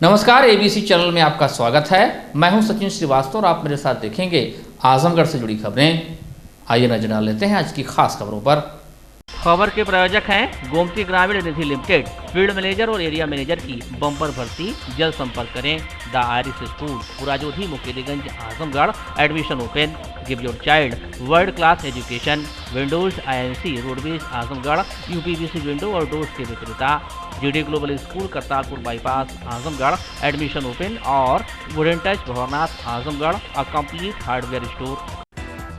नमस्कार, ABC channel में आपका स्वागत है। मैं हूं सचिन श्रीवास्तव और आप मेरे साथ देखेंगे आजमगढ़ से जुड़ी खबरें। आइए नजर डाल लेते हैं आज की खास खबरों पर। खबर के प्रायोजक हैं Gomti Gramin Nidhi limited. Field manager और एरिया मैनेजर की बम्पर भर्ती, जल्द संपर्क करें। The Irish school, Purajodhi, Mukeriganj, Azamgarh. Admission open. Give your child world class education. Windows INC roadways Azamgarh, UPVC window और डोर्स के विक्रेता। GD global school, Kartarpur bypass, Azamgarh. Admission open. और wooden touch, Bhawarnath, Azamgarh. A complete hardware store.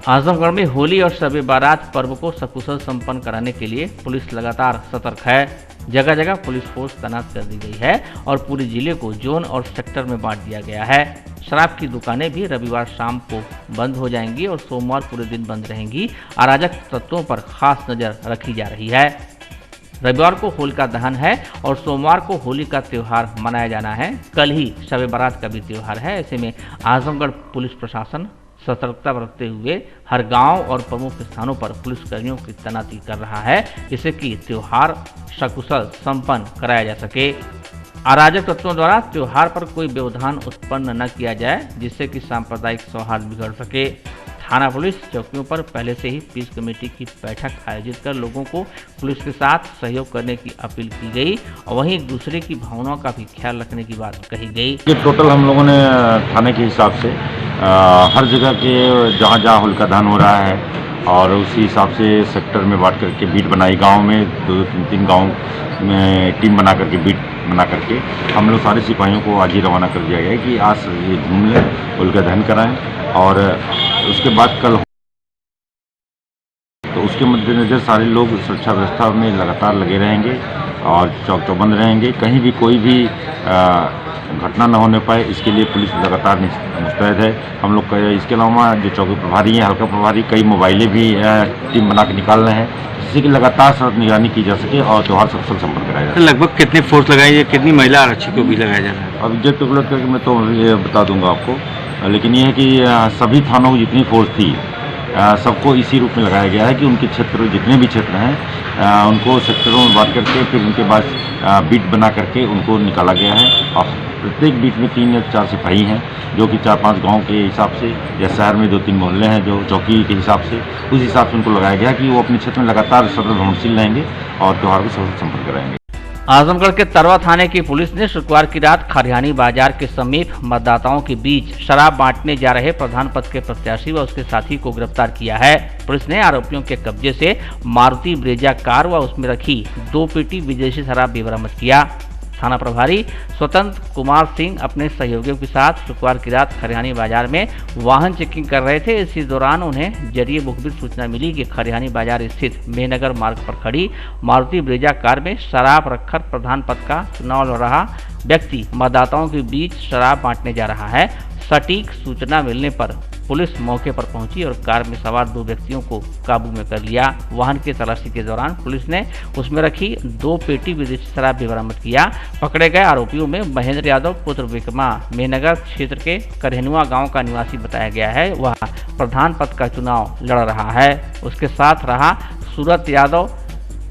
Azamgarh में होली और शब बारात पर्व को सकुशल संपन्न कराने के लिए पुलिस लगातार सतर्क है। जगह जगह पुलिस फोर्स तैनात कर दी गई है और पूरे जिले को जोन और सेक्टर में बांट दिया गया है। शराब की दुकानें भी रविवार शाम को बंद हो जाएंगी और सोमवार पूरे दिन बंद रहेंगी। अराजक तत्वों पर खास नजर रखी जा रही है। रविवार को होलिका दहन है और सोमवार को होली का त्यौहार मनाया जाना है। कल ही शब बारात का भी त्यौहार है। ऐसे में आजमगढ़ पुलिस प्रशासन सतर्कता बरतते हुए हर गांव और प्रमुख स्थानों पर पुलिसकर्मियों की तैनाती कर रहा है, जिससे कि त्यौहार सकुशल संपन्न कराया जा सके। अराजक तत्वों द्वारा त्यौहार पर कोई व्यवधान उत्पन्न न किया जाए, जिससे कि सांप्रदायिक सौहार्द बिगड़ सके। थाना पुलिस चौकियों पर पहले से ही पीस कमेटी की बैठक आयोजित कर लोगों को पुलिस के साथ सहयोग करने की अपील की गई और वहीं एक दूसरे की भावनाओं का भी ख्याल रखने की बात कही गई। ये टोटल हम लोगों ने थाने के हिसाब से हर जगह के जहाँ जहाँ होलिका दहन हो रहा है और उसी हिसाब से सेक्टर में बांट करके बीट बनाई। गांव में दो तीन गांव में टीम बना करके बीट बना करके हम लोग सारे सिपाहियों को आज ही रवाना कर दिया गया है कि आज ये घूम लें, होलिका दहन कराएं और उसके बाद कल तो उसके मद्देनजर सारे लोग सुरक्षा व्यवस्था में लगातार लगे रहेंगे और चौक चौबंद रहेंगे। कहीं भी कोई भी घटना न होने पाए, इसके लिए पुलिस लगातार मुस्तैद है। हम लोग इसके अलावा जो चौकी प्रभारी हैं, हल्का प्रभारी, कई मोबाइलें भी टीम बना के निकाल रहे हैं, जिससे कि लगातार सतत निगरानी की जा सके और त्यौहार सकुशल संपन्न कराया जाए। लगभग कितने फोर्स लगाई है, कितनी महिला आरक्षी को भी लगाया जा रहा है? अब एग्जैक्ट कैलकुलेट करके मैं तो ये बता दूंगा आपको, लेकिन ये है कि सभी थानों की जितनी फोर्स थी सबको इसी रूप में लगाया गया है कि उनके क्षेत्र, जितने भी क्षेत्र हैं उनको सेक्टरों में बांट करके फिर उनके बाद बीट बना करके उनको निकाला गया है। और प्रत्येक बीट में 3 या 4 सिपाही हैं, जो कि 4-5 गांव के हिसाब से या शहर में 2-3 मोहल्ले हैं जो चौकी के हिसाब से, उस हिसाब से उनको लगाया गया कि वो अपने क्षेत्र में लगातार सतत भ्रमणशील रहेंगे और त्यौहार को सफल संपन्न कराएंगे। आजमगढ़ के तरवा थाने की पुलिस ने शुक्रवार की रात खरियानी बाजार के समीप मतदाताओं के बीच शराब बांटने जा रहे प्रधान पद के प्रत्याशी व उसके साथी को गिरफ्तार किया है। पुलिस ने आरोपियों के कब्जे से मारुति ब्रेजा कार व उसमें रखी 2 पेटी विदेशी शराब भी बरामद किया। थाना प्रभारी स्वतंत्र कुमार सिंह अपने सहयोगियों के साथ शुक्रवार की रात खरियानी बाजार में वाहन चेकिंग कर रहे थे। इसी दौरान उन्हें जरिए मुखबिर सूचना मिली कि खरियानी बाजार स्थित मेहनगर मार्ग पर खड़ी मारुति ब्रेजा कार में शराब रखकर प्रधान पद का चुनाव लड़ रहा व्यक्ति मतदाताओं के बीच शराब बांटने जा रहा है। सटीक सूचना मिलने पर पुलिस मौके पर पहुंची और कार में सवार 2 व्यक्तियों को काबू में कर लिया। वाहन की तलाशी के दौरान पुलिस ने उसमें रखी 2 पेटी विदेशी शराब भी बरामद किया। पकड़े गए आरोपियों में महेंद्र यादव पुत्र विक्रमा मेहनगर क्षेत्र के करहनुआ गांव का निवासी बताया गया है। वह प्रधान पद का चुनाव लड़ रहा है। उसके साथ रहा सूरत यादव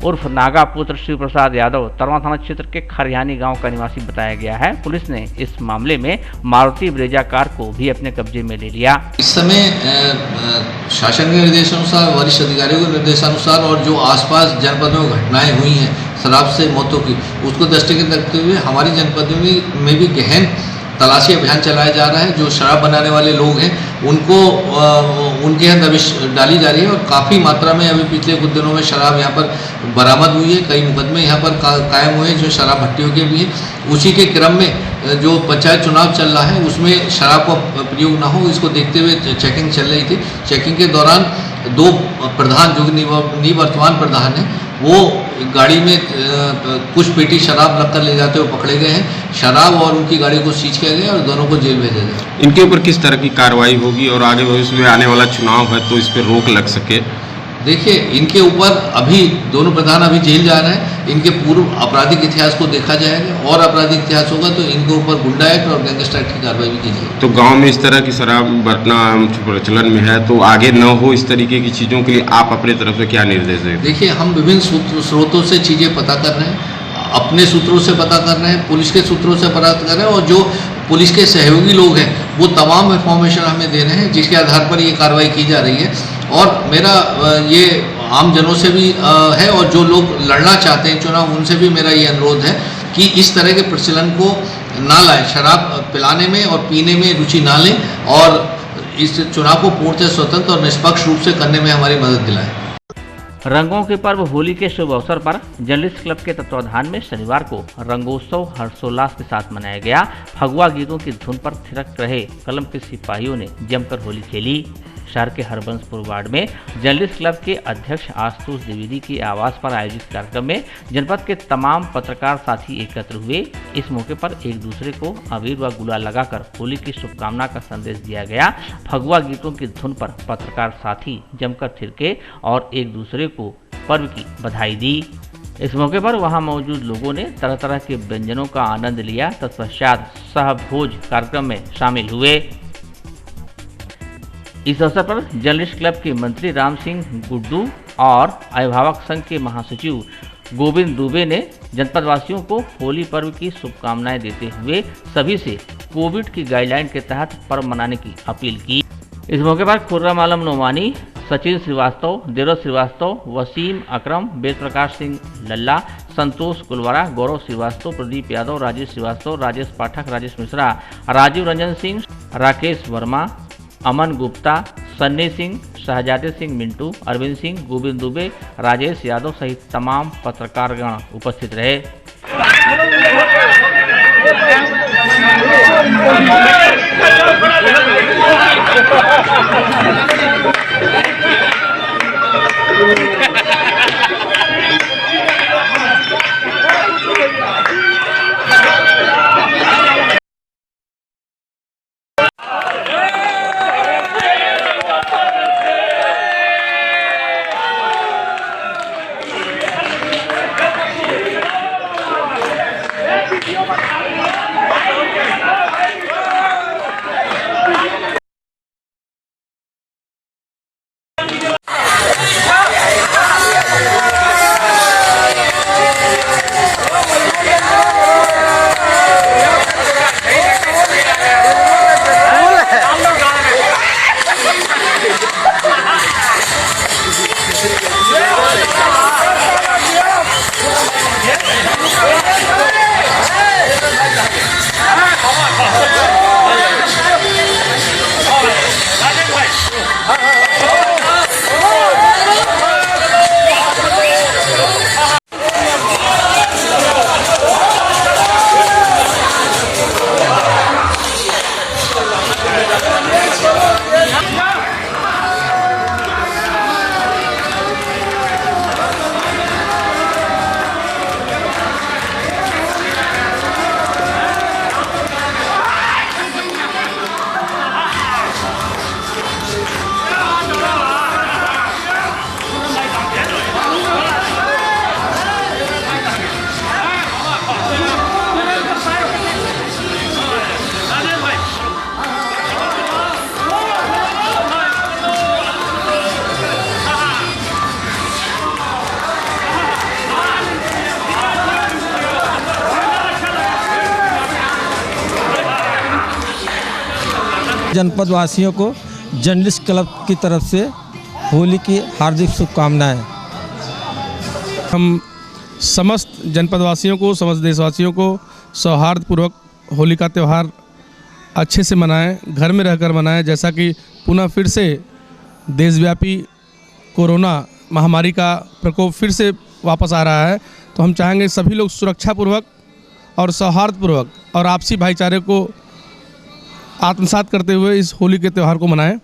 उर्फ नागा पुत्र शिव प्रसाद यादव, तरवा थाना क्षेत्र के खरियानी गांव का निवासी बताया गया है। पुलिस ने इस मामले में मारुति ब्रेजा कार को भी अपने कब्जे में ले लिया। इस समय शासन के निर्देशानुसार, वरिष्ठ अधिकारियों के निर्देशानुसार और जो आसपास जनपदों में घटनाएं हुई हैं शराब से मौतों की, उसको दृष्टिगत रखते हुए हमारी जनपदों में भी गहन तलाशी अभियान चलाया जा रहा है। जो शराब बनाने वाले लोग हैं उनको उनके यहाँ दबिश डाली जा रही है और काफ़ी मात्रा में अभी पिछले कुछ दिनों में शराब यहाँ पर बरामद हुई है। कई मुकदमे यहाँ पर कायम हुए जो शराब भट्टियों के भी हैं। उसी के क्रम में जो पंचायत चुनाव चल रहा है उसमें शराब का प्रयोग ना हो, इसको देखते हुए चेकिंग चल रही थी। चेकिंग के दौरान 2 प्रधान जो निवर्तमान प्रधान हैं वो गाड़ी में कुछ पेटी शराब रखकर ले जाते हुए पकड़े गए हैं। शराब और उनकी गाड़ी को सीज किया गया और दोनों को जेल भेजा गया। इनके ऊपर किस तरह की कार्रवाई होगी और आगे भविष्य में आने वाला चुनाव है तो इस पर रोक लग सके? देखिए, इनके ऊपर अभी दोनों प्रधान अभी जेल जा रहे हैं। इनके पूर्व आपराधिक इतिहास को देखा जाएगा और आपराधिक इतिहास होगा तो इनके ऊपर गुंडा एक्ट और गैंगस्टर एक्ट की कार्रवाई भी की जाएगी। तो गांव में इस तरह की शराब बरतना प्रचलन में है, तो आगे न हो इस तरीके की चीज़ों के लिए आप अपने तरफ से क्या निर्देश दें? देखिए, हम विभिन्न स्रोतों से चीज़ें पता कर रहे हैं। अपने सूत्रों से पता कर रहे हैं, पुलिस के सूत्रों से पता कर रहे हैं, और जो पुलिस के सहयोगी लोग हैं वो तमाम इन्फॉर्मेशन हमें दे रहे हैं, जिसके आधार पर ये कार्रवाई की जा रही है। और मेरा ये आम जनों से भी है, और जो लोग लड़ना चाहते हैं चुनाव, उनसे भी मेरा ये अनुरोध है कि इस तरह के प्रचलन को ना लाएं, शराब पिलाने में और पीने में रुचि ना लें, और इस चुनाव को पूर्णतः स्वतंत्र और निष्पक्ष रूप से करने में हमारी मदद दिलाएं। रंगों के पर्व होली के शुभ अवसर पर जर्नलिस्ट क्लब के तत्वाधान में शनिवार को रंगोत्सव हर्षोल्लास के साथ मनाया गया। फगुआ गीतों की धुन पर थिरक रहे कलम के सिपाहियों ने जमकर होली खेली। शहर के हरबंसपुर वार्ड में जर्नलिस्ट क्लब के अध्यक्ष आशुतोष द्विवेदी के आवास पर आयोजित कार्यक्रम में जनपद के तमाम पत्रकार साथी एकत्र हुए। इस मौके पर एक दूसरे को अबीर व गुलाल लगाकर होली की शुभकामना का संदेश दिया गया। फगुआ गीतों की धुन पर पत्रकार साथी जमकर थिरके और एक दूसरे को पर्व की बधाई दी। इस मौके पर वहां मौजूद लोगों ने तरह तरह के व्यंजनों का आनंद लिया। तत्पश्चात सहभोज कार्यक्रम में शामिल हुए। इस अवसर पर जर्नलिस्ट क्लब के मंत्री राम सिंह गुड्डू और अभिभावक संघ के महासचिव गोविंद दुबे ने जनपद वासियों को होली पर्व की शुभकामनाएं देते हुए सभी से कोविड की गाइडलाइन के तहत पर्व मनाने की अपील की। इस मौके पर खुर्रम आलम नोमानी, सचिन श्रीवास्तव, देवराज श्रीवास्तव, वसीम अकरम, वेद प्रकाश सिंह लल्ला, संतोष कुलवारा, गौरव श्रीवास्तव, प्रदीप यादव, राजेश श्रीवास्तव, राजेश पाठक, राजेश मिश्रा, राजीव रंजन सिंह, राकेश वर्मा, अमन गुप्ता, सन्नी सिंह, शहजादे सिंह मिंटू, अरविंद सिंह, गोविंद दुबे, राजेश यादव सहित तमाम पत्रकारगण उपस्थित रहे। जनपद वासियों को जर्नलिस्ट क्लब की तरफ से होली की हार्दिक शुभकामनाएं। हम समस्त जनपद वासियों को, समस्त देशवासियों को सौहार्दपूर्वक होली का त्यौहार अच्छे से मनाएं, घर में रहकर मनाएं। जैसा कि पुनः फिर से देशव्यापी कोरोना महामारी का प्रकोप फिर से वापस आ रहा है, तो हम चाहेंगे सभी लोग सुरक्षापूर्वक और सौहार्दपूर्वक और आपसी भाईचारे को आत्मसात करते हुए इस होली के त्यौहार को मनाएं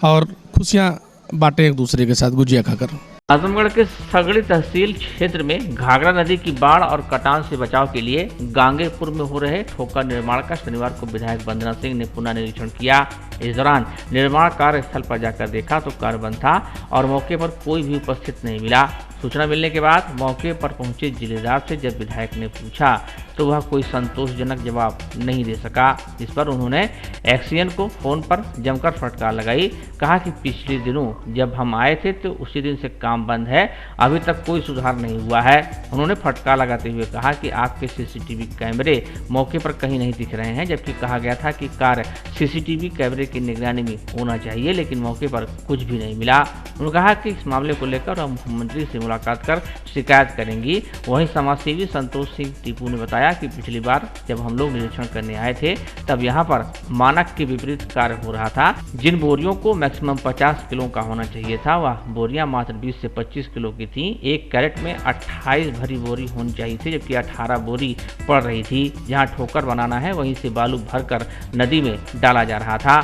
और खुशियां बांटें एक दूसरे के साथ गुजिया खाकर। आजमगढ़ के सगड़ी तहसील क्षेत्र में घाघरा नदी की बाढ़ और कटान से बचाव के लिए गांगेपुर में हो रहे ठोकर निर्माण का शनिवार को विधायक वंदना सिंह ने पुनः निरीक्षण किया। इस दौरान निर्माण कार्य स्थल पर जाकर देखा तो कार्य बंद था और मौके पर कोई भी उपस्थित नहीं मिला। सूचना मिलने के बाद मौके पर पहुंचे जिलेदार से जब विधायक ने पूछा तो वह कोई संतोषजनक जवाब नहीं दे सका। इस पर उन्होंने एक्सीएन को फोन पर जमकर फटकार लगाई। कहा कि पिछले दिनों जब हम आए थे तो उसी दिन से काम बंद है, अभी तक कोई सुधार नहीं हुआ है। उन्होंने फटकार लगाते हुए कहा कि आपके सीसीटीवी कैमरे मौके पर कहीं नहीं दिख रहे हैं, जबकि कहा गया था कि कार्य सीसीटीवी कैमरे की निगरानी में होना चाहिए, लेकिन मौके पर कुछ भी नहीं मिला। उन्होंने कहा कि इस मामले को लेकर वह मुख्यमंत्री से मुलाकात कर शिकायत करेंगी। वहीं समाजसेवी संतोष सिंह टीपू ने बताया कि पिछली बार जब हम लोग निरीक्षण करने आए थे तब यहाँ पर मानक के विपरीत कार्य हो रहा था। जिन बोरियों को मैक्सिमम 50 किलो का होना चाहिए था वह बोरियां मात्र 20 से 25 किलो की थी। एक कैरेट में 28 भरी बोरी होनी चाहिए थी, जबकि 18 बोरी पड़ रही थी। जहाँ ठोकर बनाना है वहीं से बालू भरकर नदी में डाला जा रहा था।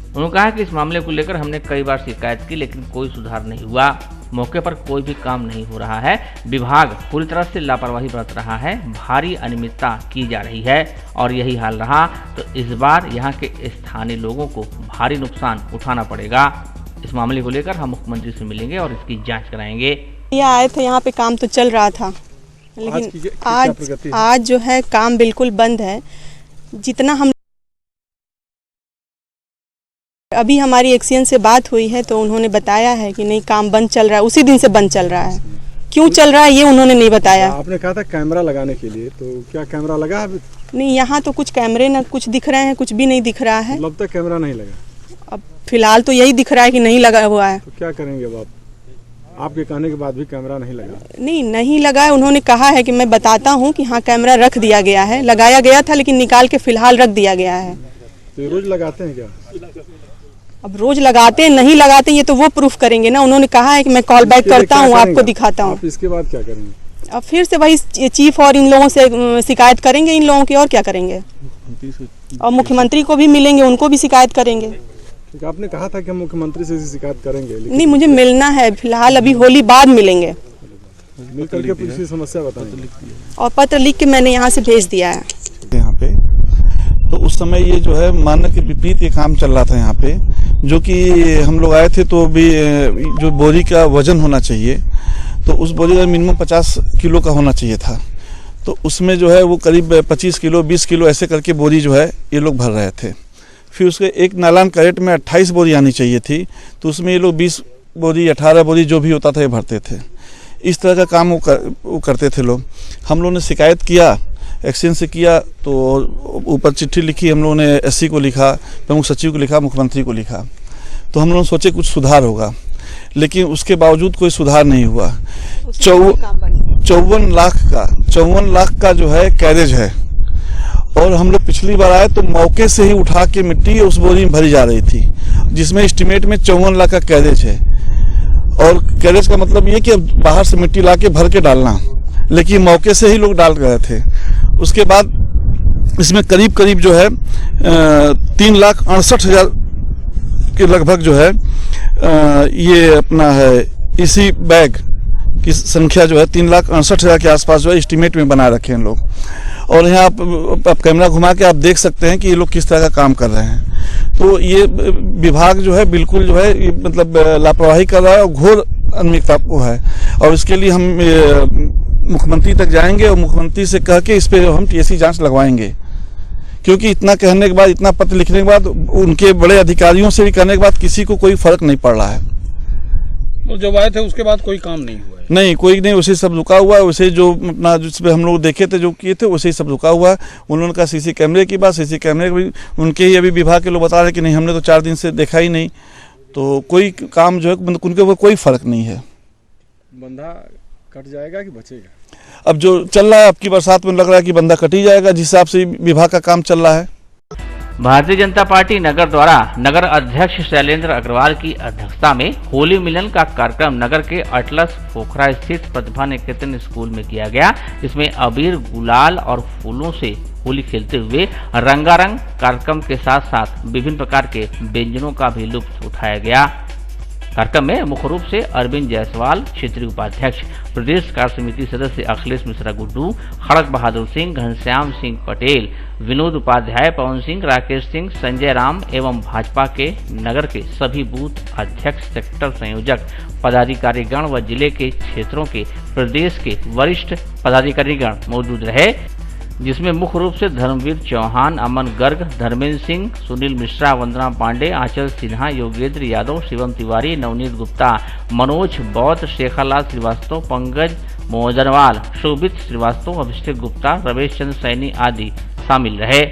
उन्होंने कहा कि इस मामले को लेकर हमने कई बार शिकायत की, लेकिन कोई सुधार नहीं हुआ। मौके पर कोई भी काम नहीं हो रहा है। विभाग पूरी तरह से लापरवाही बरत रहा है, भारी अनियमितता की जा रही है और यही हाल रहा तो इस बार यहाँ के स्थानीय लोगों को भारी नुकसान उठाना पड़ेगा। इस मामले को लेकर हम मुख्यमंत्री से मिलेंगे और इसकी जांच कराएंगे। यहाँ आए थे, यहाँ पे काम तो चल रहा था, लेकिन आज जो है काम बिल्कुल बंद है। जितना हम अभी हमारी एक्सीएन से बात हुई है तो उन्होंने बताया है कि नहीं काम बंद चल रहा है, उसी दिन से बंद चल रहा है। क्यों चल रहा है ये उन्होंने नहीं बताया। आपने कहा था कैमरा लगाने के लिए, तो क्या कैमरा लगा अभी? नहीं, यहाँ तो कुछ कैमरे न कुछ दिख रहे हैं, कुछ भी नहीं दिख रहा है। अब तक कैमरा नहीं लगा? अब फिलहाल तो यही दिख रहा है कि नहीं लगा हुआ है। तो क्या करेंगे अब आप? आपके कहने के बाद भी कैमरा नहीं लगा? नहीं लगा है। उन्होंने कहा है कि मैं बताता हूँ कि हाँ कैमरा रख दिया गया है, लगाया गया था लेकिन निकाल के फिलहाल रख दिया गया है। तो रोज लगाते हैं क्या? अब रोज लगाते हैं नहीं लगाते ये तो वो प्रूफ करेंगे ना। उन्होंने कहा है कि मैं कॉल बैक करता हूँ, आपको दिखाता हूँ। इसके बाद क्या करेंगे? अब फिर से वही चीफ और इन लोगों से शिकायत करेंगे इन लोगों की, और क्या करेंगे। और मुख्यमंत्री को भी मिलेंगे, उनको भी शिकायत करेंगे। आपने कहा था कि हम मुख्यमंत्री से शिकायत करेंगे, नहीं मुझे मिलना है फिलहाल, अभी होली बाद मिलेंगे। मिल करके पूरी समस्या बताएंगे और पत्र लिख के मैंने यहाँ से भेज दिया है। यहाँ पे तो उस समय ये जो है मानक के विपरीत ये काम चल रहा था यहाँ पे, जो कि हम लोग आए थे तो भी जो बोरी का वजन होना चाहिए तो उस बोरी का मिनिमम 50 किलो का होना चाहिए था। तो उसमें जो है वो करीब 25 किलो 20 किलो ऐसे करके बोरी जो है ये लोग भर रहे थे। फिर उसके एक नालान कैरेट में 28 बोरी आनी चाहिए थी, तो उसमें ये लोग 20 बोरी 18 बोरी जो भी होता था ये भरते थे। इस तरह का काम वो करते थे लोग। हम लोगों ने शिकायत किया, एक्सीएन से किया, तो ऊपर चिट्ठी लिखी, हम लोगों ने एससी को लिखा, प्रमुख सचिव को लिखा, मुख्यमंत्री को लिखा। तो हम लोग सोचे कुछ सुधार होगा, लेकिन उसके बावजूद कोई सुधार नहीं हुआ। 54 लाख का जो है कैरेज है, और हम लोग पिछली बार आए तो मौके से ही उठा के मिट्टी उस बोरी में भरी जा रही थी, जिसमें एस्टिमेट में 54 लाख का कैरेज है। और कैरेज का मतलब ये कि बाहर से मिट्टी ला के भर के डालना, लेकिन मौके से ही लोग डाल गए थे। उसके बाद इसमें करीब जो है 3,68,000 के लगभग जो है ये अपना है इसी बैग की संख्या जो है 3,68,000 के आसपास जो है एस्टीमेट में बना रखे हैं लोग। और यहाँ आप कैमरा घुमा के आप देख सकते हैं कि ये लोग किस तरह का काम कर रहे हैं। तो ये विभाग जो है बिल्कुल जो है मतलब लापरवाही कर रहा है और घोर अनियमितता को है। और इसके लिए हम मुख्यमंत्री तक जाएंगे और मुख्यमंत्री से कह के इस पे हम टीएससी जांच लगवाएंगे, क्योंकि इतना कहने के बाद, इतना पत्र लिखने के बाद, उनके बड़े अधिकारियों से भी कहने के बाद किसी को कोई फर्क नहीं पड़ रहा है। तो जब आए थे उसके बाद कोई काम नहीं हुआ है? नहीं, कोई नहीं, उसे सब रुका हुआ है। उसे जो अपना जिसपे हम लोग देखे थे, जो किए थे, उसे ही सब रुका हुआ है। उन्होंने कहा सीसी कैमरे की बात, सीसी कैमरे भी उनके ही अभी विभाग के लोग बता रहे हैं कि नहीं हमने तो 4 दिन से देखा ही नहीं। तो कोई काम जो है उनके ऊपर कोई फर्क नहीं है। बंधा कट जाएगा कि बचेगा? अब जो चल रहा है, अब की बरसात में लग रहा है कि बंदा कट ही जाएगा, जिस हिसाब से विभाग का काम चल रहा है। भारतीय जनता पार्टी नगर द्वारा नगर अध्यक्ष शैलेंद्र अग्रवाल की अध्यक्षता में होली मिलन का कार्यक्रम नगर के अटलस पोखरा स्थित प्रतिभा निकेतन स्कूल में किया गया, जिसमें अबीर, गुलाल और फूलों से होली खेलते हुए रंगारंग कार्यक्रम के साथ साथ विभिन्न प्रकार के व्यंजनों का भी लुत्फ उठाया गया। कार्यक्रम में मुख्य रूप से अरविंद जायसवाल, क्षेत्रीय उपाध्यक्ष, प्रदेश कार्य समिति सदस्य अखिलेश मिश्रा गुड्डू, खड़क बहादुर सिंह, घनश्याम सिंह पटेल, विनोद उपाध्याय, पवन सिंह, राकेश सिंह, संजय राम एवं भाजपा के नगर के सभी बूथ अध्यक्ष, सेक्टर संयोजक, पदाधिकारीगण व जिले के क्षेत्रों के प्रदेश के वरिष्ठ पदाधिकारीगण मौजूद रहे, जिसमें मुख्य रूप से धर्मवीर चौहान, अमन गर्ग, धर्मेंद्र सिंह, सुनील मिश्रा, वंदना पांडे, आंचल सिन्हा, योगेंद्र यादव, शिवम तिवारी, नवनीत गुप्ता, मनोज बौद्ध, शेखरलाल श्रीवास्तव, पंकज मोजरवाल, शोभित श्रीवास्तव, अभिषेक गुप्ता, रमेश चंद्र सैनी आदि शामिल रहे।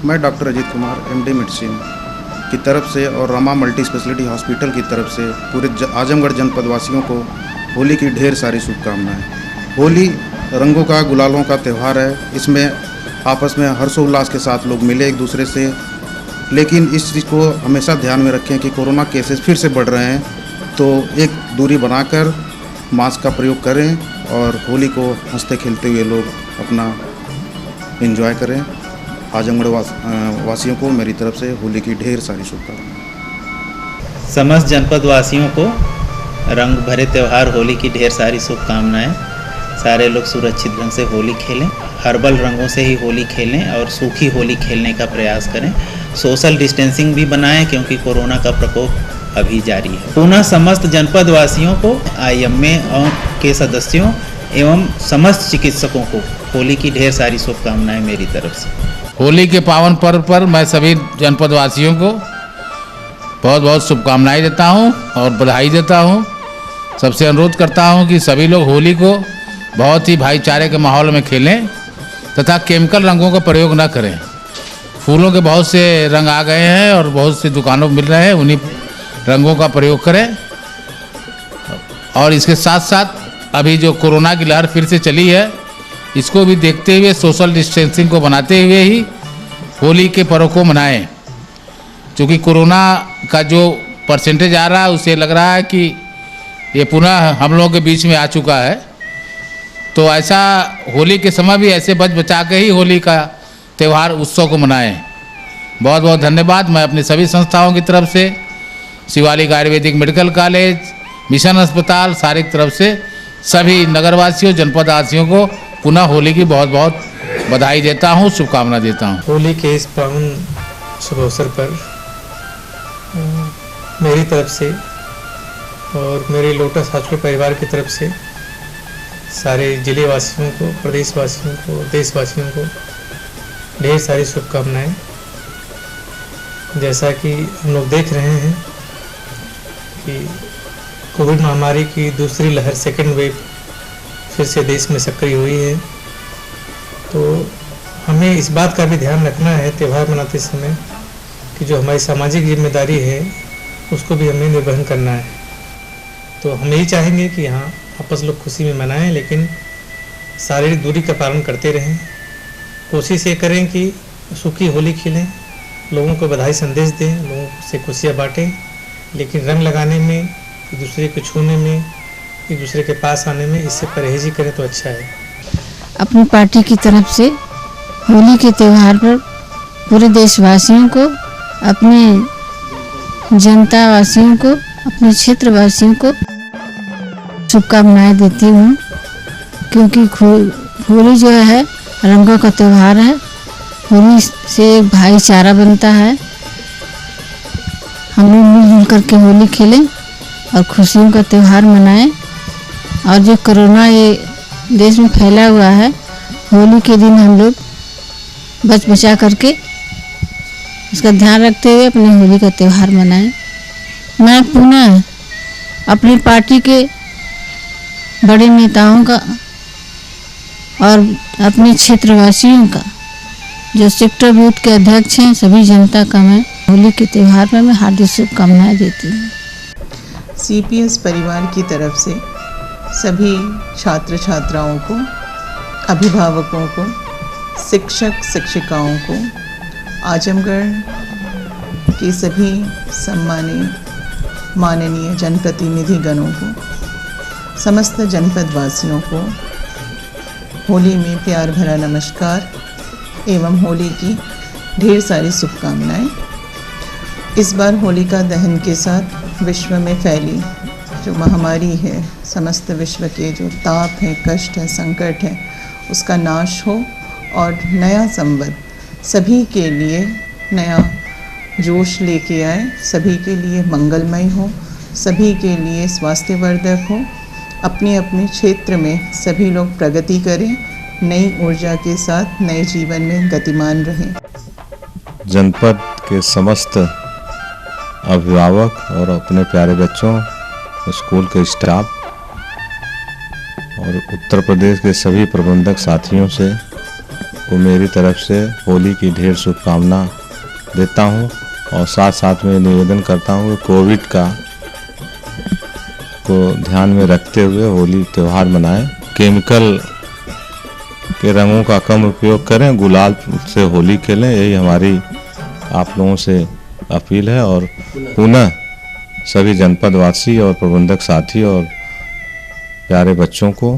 मैं doctor Ajit Kumar MD medicine की तरफ से और रमा मल्टी स्पेशलिटी हॉस्पिटल की तरफ से पूरे आजमगढ़ जनपद वासियों को होली की ढेर सारी शुभकामनाएं। होली रंगों का, गुलालों का त्यौहार है। इसमें आपस में हर्षोल्लास के साथ लोग मिले एक दूसरे से, लेकिन इस चीज़ को हमेशा ध्यान में रखें कि कोरोना केसेस फिर से बढ़ रहे हैं, तो एक दूरी बनाकर मास्क का प्रयोग करें और होली को हंसते खेलते हुए लोग अपना एंजॉय करें। आजमगढ़ वासियों को मेरी तरफ से होली की ढेर सारी शुभकामनाएं। समस्त जनपद वासियों को रंग भरे त्यौहार होली की ढेर सारी शुभकामनाएं। सारे लोग सुरक्षित ढंग से होली खेलें, हर्बल रंगों से ही होली खेलें और सूखी होली खेलने का प्रयास करें। सोशल डिस्टेंसिंग भी बनाएं क्योंकि कोरोना का प्रकोप अभी जारी है। पुनः समस्त जनपद वासियों को, IMA के सदस्यों एवं समस्त चिकित्सकों को होली की ढेर सारी शुभकामनाएं मेरी तरफ से। होली के पावन पर्व पर मैं सभी जनपद वासियों को बहुत बहुत शुभकामनाएं देता हूं और बधाई देता हूं। सबसे अनुरोध करता हूं कि सभी लोग होली को बहुत ही भाईचारे के माहौल में खेलें तथा केमिकल रंगों का प्रयोग न करें। फूलों के बहुत से रंग आ गए हैं और बहुत सी दुकानों में मिल रहे हैं, उन्हीं रंगों का प्रयोग करें। और इसके साथ साथ अभी जो कोरोना की लहर फिर से चली है, इसको भी देखते हुए सोशल डिस्टेंसिंग को बनाते हुए ही होली के पर्व को मनाएं। क्योंकि कोरोना का जो परसेंटेज आ रहा है उससे लग रहा है कि ये पुनः हम लोगों के बीच में आ चुका है। तो ऐसा होली के समय भी ऐसे बच बचा के ही होली का त्यौहार उत्सव को मनाएं। बहुत बहुत धन्यवाद। मैं अपनी सभी संस्थाओं की तरफ से, Shivalik Ayurvedic medical college, mission अस्पताल, सारी तरफ से सभी नगरवासियों, जनपदवासियों को पुनः होली की बहुत बहुत बधाई देता हूँ, शुभकामना देता हूँ। होली के इस पावन शुभ अवसर पर मेरी तरफ से और मेरे लोटस हॉस्पिटल परिवार की तरफ से सारे जिले वासियों को, प्रदेश वासियों को, देशवासियों को ढेर सारी शुभकामनाएं। जैसा कि हम लोग देख रहे हैं कि कोविड महामारी की दूसरी लहर, सेकेंड वेव फिर से देश में सक्रिय हुई है, तो हमें इस बात का भी ध्यान रखना है त्यौहार मनाते समय कि जो हमारी सामाजिक जिम्मेदारी है उसको भी हमें निर्वहन करना है। तो हम यही चाहेंगे कि हाँ, आपस लोग खुशी में मनाएं, लेकिन शारीरिक दूरी का पालन करते रहें। कोशिश ये करें कि सूखी होली खेलें, लोगों को बधाई संदेश दें, लोगों से खुशियाँ बांटें, लेकिन रंग लगाने में, एक दूसरे को छूने में एक दूसरे के पास आने में, इससे परहेज ही करें तो अच्छा है। अपनी पार्टी की तरफ से होली के त्यौहार पर पूरे देशवासियों को, अपने जनता वासियों को, अपने क्षेत्र वासियों को शुभकामनाएं देती हूँ, क्योंकि होली जो है रंगों का त्यौहार है। होली से एक भाईचारा बनता है। हम लोग मिलजुल करके होली खेलें और खुशियों का त्यौहार मनाएं। और जो कोरोना ये देश में फैला हुआ है, होली के दिन हम लोग बच बचा करके उसका ध्यान रखते हुए अपनी होली का त्यौहार मनाएं। मैं पुनः अपनी पार्टी के बड़े नेताओं का और अपने क्षेत्रवासियों का, जो सेक्टर बूथ के अध्यक्ष हैं, सभी जनता का मैं होली के त्यौहार पर मैं हार्दिक शुभकामनाएं देती हूँ। CPS परिवार की तरफ से सभी छात्र छात्राओं को, अभिभावकों को, शिक्षक शिक्षिकाओं को, आजमगढ़ के सभी सम्मानित माननीय जनप्रतिनिधिगणों को, समस्त जनपद वासियों को होली में प्यार भरा नमस्कार एवं होली की ढेर सारी शुभकामनाएं। इस बार होलिका दहन के साथ विश्व में फैली जो महामारी है, समस्त विश्व के जो ताप है, कष्ट है, संकट है, उसका नाश हो और नया संवत सभी के लिए नया जोश लेके आए, सभी के लिए मंगलमय हो, सभी के लिए स्वास्थ्यवर्धक हो। अपने अपने क्षेत्र में सभी लोग प्रगति करें, नई ऊर्जा के साथ नए जीवन में गतिमान रहें। जनपद के समस्त अभिभावक और अपने प्यारे बच्चों, स्कूल के स्टाफ और उत्तर प्रदेश के सभी प्रबंधक साथियों से को मेरी तरफ से होली की ढेर शुभकामना देता हूं। और साथ साथ में निवेदन करता हूं कि कोविड को ध्यान में रखते हुए होली त्यौहार मनाएं। केमिकल के रंगों का कम उपयोग करें, गुलाल से होली खेलें, यही हमारी आप लोगों से अपील है। और पुनः सभी जनपदवासी और प्रबंधक साथी और प्यारे बच्चों को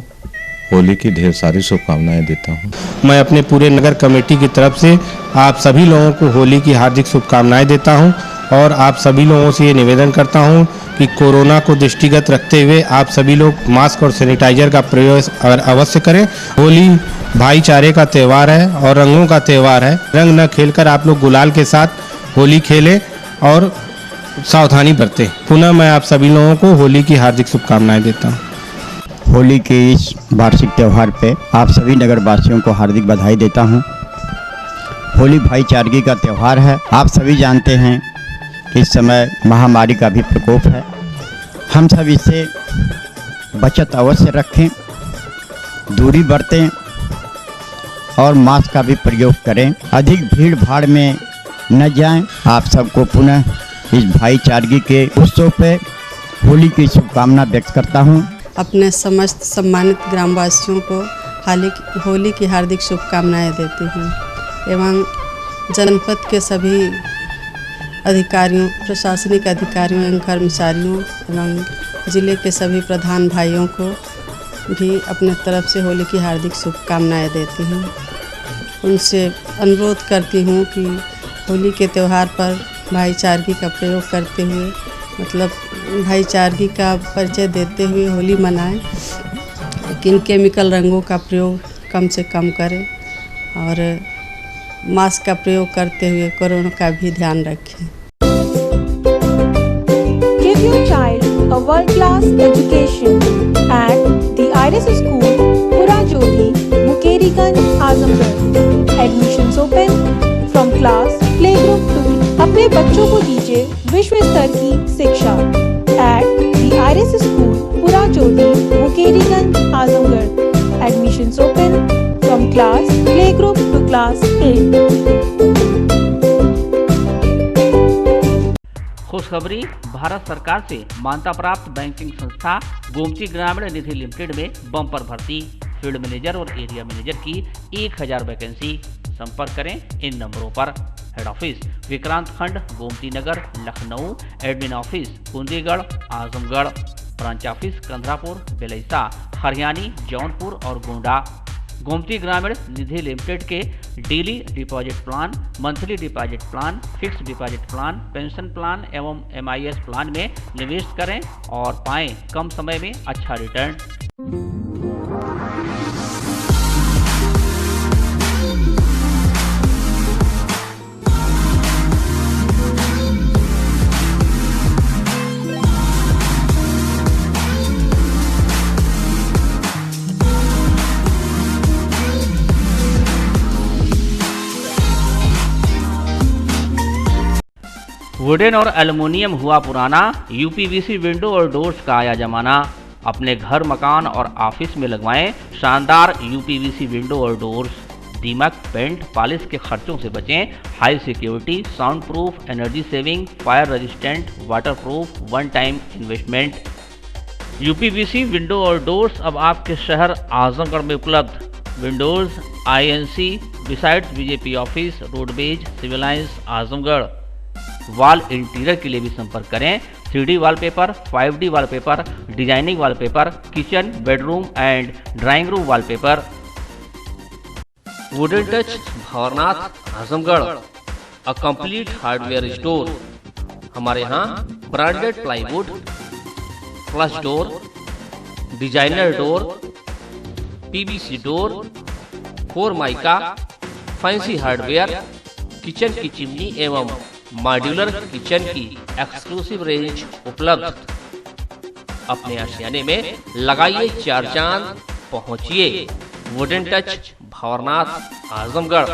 होली की ढेर सारी शुभकामनाएं देता हूं। मैं अपने पूरे नगर कमेटी की तरफ से आप सभी लोगों को होली की हार्दिक शुभकामनाएं देता हूं और आप सभी लोगों से ये निवेदन करता हूं कि कोरोना को दृष्टिगत रखते हुए आप सभी लोग मास्क और सैनिटाइजर का प्रयोग अवश्य करें। होली भाईचारे का त्यौहार है और रंगों का त्यौहार है। रंग न खेलकर आप लोग गुलाल के साथ होली खेलें और सावधानी बरतें। पुनः मैं आप सभी लोगों को होली की हार्दिक शुभकामनाएं देता हूं। होली के इस वार्षिक त्यौहार पे आप सभी नगरवासियों को हार्दिक बधाई देता हूं। होली भाईचारगी का त्यौहार है। आप सभी जानते हैं कि इस समय महामारी का भी प्रकोप है। हम सब इससे बचत अवश्य रखें, दूरी बरतें और मास्क का भी प्रयोग करें। अधिक भीड़ भाड़ में न जाएं। आप सबको पुनः इस भाईचारगी के उत्सव पे होली की शुभकामना व्यक्त करता हूं। अपने समस्त सम्मानित ग्रामवासियों को होली की हार्दिक शुभकामनाएं देती हूँ एवं जनपद के सभी अधिकारियों, प्रशासनिक अधिकारियों एवं कर्मचारियों एवं जिले के सभी प्रधान भाइयों को भी अपने तरफ से होली की हार्दिक शुभकामनाएं देती हूँ। उनसे अनुरोध करती हूँ कि होली के त्यौहार पर भाईचारगी का प्रयोग करते हुए, मतलब भाईचारगी का परिचय देते हुए होली मनाएं, लेकिन केमिकल रंगों का प्रयोग कम से कम करें और मास्क का प्रयोग करते हुए कोरोना का भी ध्यान रखें। Give your child a world-class education at the Iris School, Purajodi, Mukeriganj, Azamgarh. Admissions open from class playgroup to अपने बच्चों को दीजिए विश्व स्तर की शिक्षा at the Iris School, Purajodi, Mukeriganj, Azamgarh. Admissions open from class playgroup to class 8. खुशखबरी, भारत सरकार से मान्यता प्राप्त बैंकिंग संस्था गोमती ग्रामीण निधि लिमिटेड में बम्पर भर्ती, फील्ड मैनेजर और एरिया मैनेजर की 1000 वैकेंसी। संपर्क करें इन नंबरों पर। Head office Vikrant Khand, Gomti Nagar, Lucknow. Admin office Kundigarh, Azamgarh. Branch office Kandharapur, Belaisa, Hariyani, Jaunpur और गोंडा। गोमती ग्रामीण निधि लिमिटेड के daily deposit plan, monthly deposit plan, fixed deposit plan, pension plan एवं MIS प्लान में निवेश करें और पाएं कम समय में अच्छा रिटर्न। वुडन और एल्युमिनियम हुआ पुराना, UPVC विंडो और डोर्स का आया जमाना। अपने घर, मकान और ऑफिस में लगवाएं शानदार UPVC विंडो और डोर्स। दीमक, पेंट, पॉलिश के खर्चों से बचें। High security, sound proof, energy saving, fire resistant, water proof, one time investment. UPVC window और डोर्स अब आपके शहर आजमगढ़ में उपलब्ध। Windows INC besides BJP office, roadways, civil lines, Azamgarh. Wall interior के लिए भी संपर्क करें। 3D wallpaper, 5D wallpaper, designing wallpaper, kitchen, bedroom and drawing room wallpaper. Wooden touch, Bhanwarnath, Azamgarh, a complete hardware store. हमारे यहाँ branded plywood, flush door, designer door, PVC door, 4 mica, fancy hardware, kitchen की chimney एवं modular kitchen की exclusive range उपलब्ध। अपने आशियाने में लगाइए 4 चांद, पहुंचिए वुडन टच, भंवरनाथ, आजमगढ़।